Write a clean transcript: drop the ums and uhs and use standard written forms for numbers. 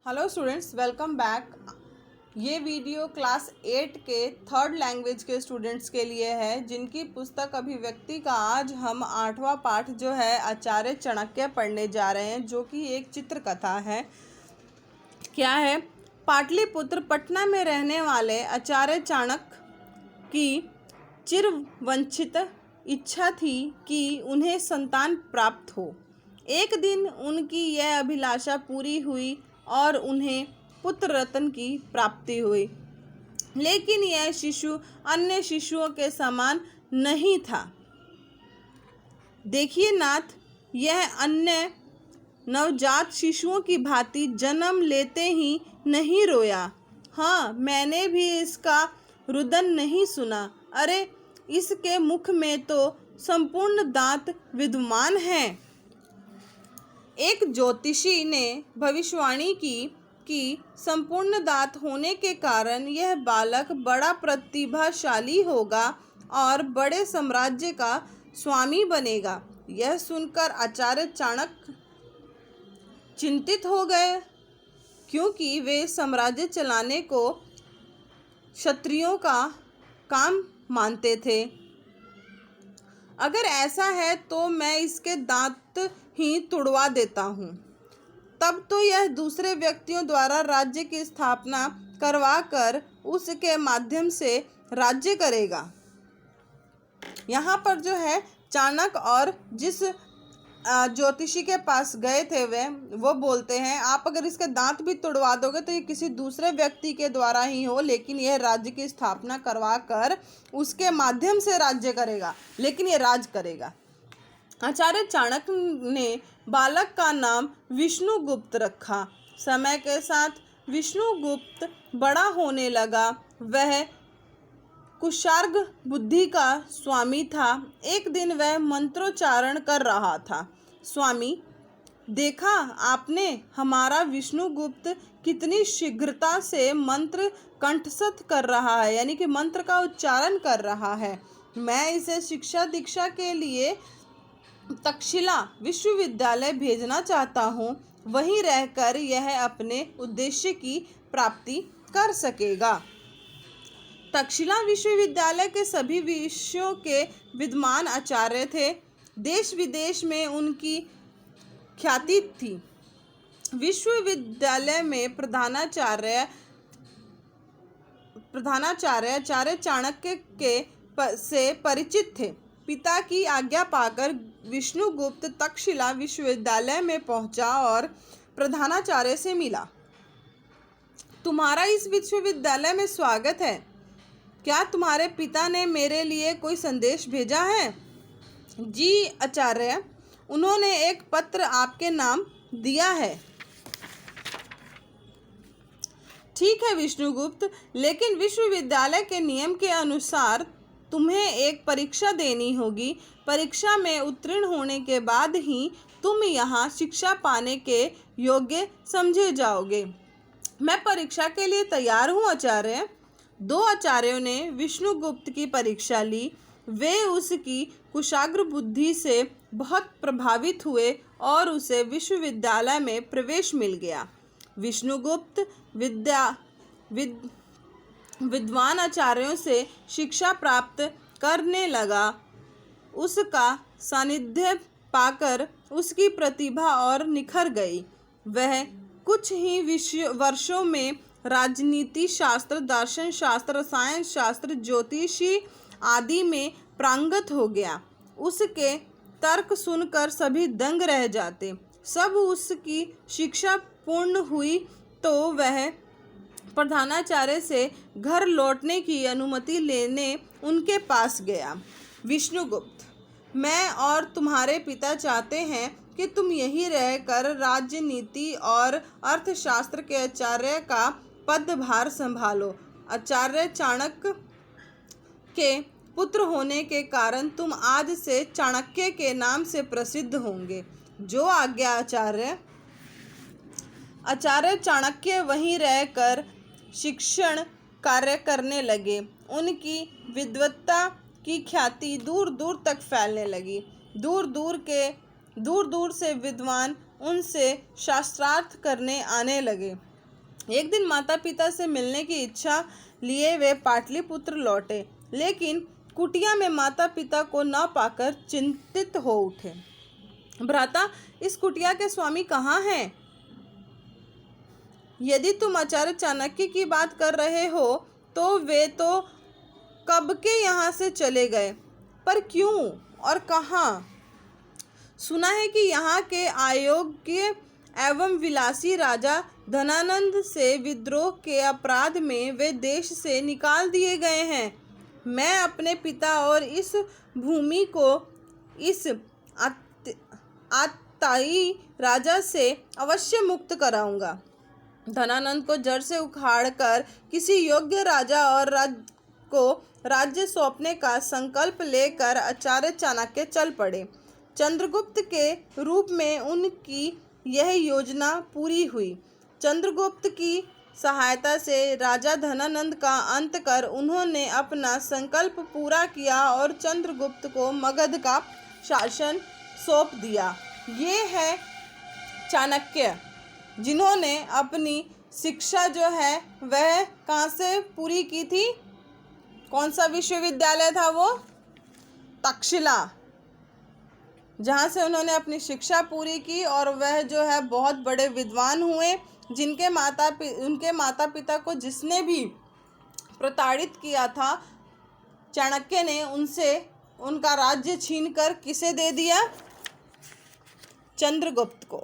Hello students, welcome back. ये video class 8 के third language के स्टूडेंट्स के लिए है, जिनकी पुस्तक अभिव्यक्ति का आज हम 8वां पाठ जो है आचार्य चाणक्य पढ़ने जा रहे हैं, जो कि एक चित्रकथा है। क्या है? पाटलिपुत्र पटना में रहने वाले आचार्य चाणक्य की चिरवंचित इच्छा थी कि उन्हें संतान प्राप्त हो। एक दिन उनकी यह अभिलाषा पूरी हुई और उन्हें पुत्र रत्न की प्राप्ति हुई, लेकिन यह शिशु अन्य शिशुओं के समान नहीं था। देखिए नाथ, यह अन्य नवजात शिशुओं की भांति जन्म लेते ही नहीं रोया। हाँ, मैंने भी इसका रुदन नहीं सुना। अरे, इसके मुख में तो संपूर्ण दांत विद्यमान हैं। एक ज्योतिषी ने भविष्यवाणी की कि संपूर्ण दांत होने के कारण यह बालक बड़ा प्रतिभाशाली होगा और बड़े साम्राज्य का स्वामी बनेगा। यह सुनकर आचार्य चाणक्य चिंतित हो गए, क्योंकि वे साम्राज्य चलाने को क्षत्रियों का काम मानते थे। अगर ऐसा है तो मैं इसके दांत ही तुड़वा देता हूँ, तब तो यह दूसरे व्यक्तियों द्वारा राज्य की स्थापना करवाकर उसके माध्यम से राज्य करेगा। यहाँ पर जो है चाणक्य और जिस ज्योतिषी के पास गए थे वो बोलते हैं, आप अगर इसके दांत भी तुड़वा दोगे तो ये किसी दूसरे व्यक्ति के द्वारा ही हो, लेकिन यह राज्य की स्थापना करवा कर उसके माध्यम से राज्य करेगा, लेकिन ये राज करेगा। आचार्य चाणक्य ने बालक का नाम विष्णुगुप्त रखा। समय के साथ विष्णुगुप्त बड़ा होने लगा। वह कुशाग्र बुद्धि का स्वामी था। एक दिन वह मंत्रोच्चारण कर रहा था। स्वामी, देखा आपने, हमारा विष्णुगुप्त कितनी शीघ्रता से मंत्र कंठस्थ कर रहा है, यानी कि मंत्र का उच्चारण कर रहा है। मैं इसे शिक्षा दीक्षा के लिए तक्षशिला विश्वविद्यालय भेजना चाहता हूँ। वहीं रहकर यह अपने उद्देश्य की प्राप्ति कर सकेगा। तक्षशिला विश्वविद्यालय के सभी विषयों के विद्वान आचार्य थे। देश विदेश में उनकी ख्याति थी। विश्वविद्यालय में प्रधानाचार्य आचार्य चाणक्य से परिचित थे। पिता की आज्ञा पाकर विष्णुगुप्त तक्षशिला विश्वविद्यालय में पहुंचा और प्रधानाचार्य से मिला। तुम्हारा इस विश्वविद्यालय में स्वागत है। क्या तुम्हारे पिता ने मेरे लिए कोई संदेश भेजा है? जी आचार्य, उन्होंने एक पत्र आपके नाम दिया है। ठीक है विष्णुगुप्त, लेकिन विश्वविद्यालय के नियम के अनुसार तुम्हें एक परीक्षा देनी होगी। परीक्षा में उत्तीर्ण होने के बाद ही तुम यहाँ शिक्षा पाने के योग्य समझे जाओगे। मैं परीक्षा के लिए तैयार हूँ आचार्य। दो आचार्यों ने विष्णुगुप्त की परीक्षा ली। वे उसकी कुशाग्र बुद्धि से बहुत प्रभावित हुए और उसे विश्वविद्यालय में प्रवेश मिल गया। विष्णुगुप्त विद्वान आचार्यों से शिक्षा प्राप्त करने लगा। उसका सानिध्य पाकर उसकी प्रतिभा और निखर गई। वह कुछ ही वर्षों में राजनीति शास्त्र, दर्शन शास्त्र, रसायन शास्त्र, ज्योतिषी आदि में पारंगत हो गया। उसके तर्क सुनकर सभी दंग रह जाते। सब उसकी शिक्षा पूर्ण हुई तो वह प्रधानाचार्य से घर लौटने की अनुमति लेने उनके पास गया। विष्णुगुप्त, मैं और तुम्हारे पिता चाहते हैं कि तुम यहीं रहकर राजनीति और अर्थशास्त्र के आचार्य का पदभार संभालो। आचार्य चाणक्य के पुत्र होने के कारण तुम आज से चाणक्य के नाम से प्रसिद्ध होंगे। जो आज्ञा आचार्य। आचार्य चाणक्य वहीं रहकर शिक्षण कार्य करने लगे। उनकी विद्वत्ता की ख्याति दूर दूर तक फैलने लगी। दूर दूर से विद्वान उनसे शास्त्रार्थ करने आने लगे। एक दिन माता पिता से मिलने की इच्छा लिए वे पाटलिपुत्र लौटे, लेकिन कुटिया में माता पिता को न पाकर चिंतित हो उठे। भ्राता, इस कुटिया के स्वामी कहाँ हैं? यदि तुम आचार्य चाणक्य की बात कर रहे हो तो वे तो कब के यहाँ से चले गए, पर क्यों और कहाँ? सुना है कि यहाँ के अयोग्य एवं विलासी राजा धनानंद से विद्रोह के अपराध में वे देश से निकाल दिए गए हैं। मैं अपने पिता और इस भूमि को इस आताई राजा से अवश्य मुक्त कराऊंगा। धनानंद को जड़ से उखाड़कर किसी योग्य राजा और को राज्य सौंपने का संकल्प लेकर आचार्य चाणक्य चल पड़े। चंद्रगुप्त के रूप में उनकी यह योजना पूरी हुई। चंद्रगुप्त की सहायता से राजा धनानंद का अंत कर उन्होंने अपना संकल्प पूरा किया और चंद्रगुप्त को मगध का शासन सौंप दिया। ये है चाणक्य, जिन्होंने अपनी शिक्षा जो है वह कहाँ से पूरी की थी? कौन सा विश्वविद्यालय था वो? तक्षशिला, जहाँ से उन्होंने अपनी शिक्षा पूरी की और वह जो है बहुत बड़े विद्वान हुए। उनके माता पिता को जिसने भी प्रताड़ित किया था चाणक्य ने, उनसे उनका राज्य छीनकर किसे दे दिया? चंद्रगुप्त को।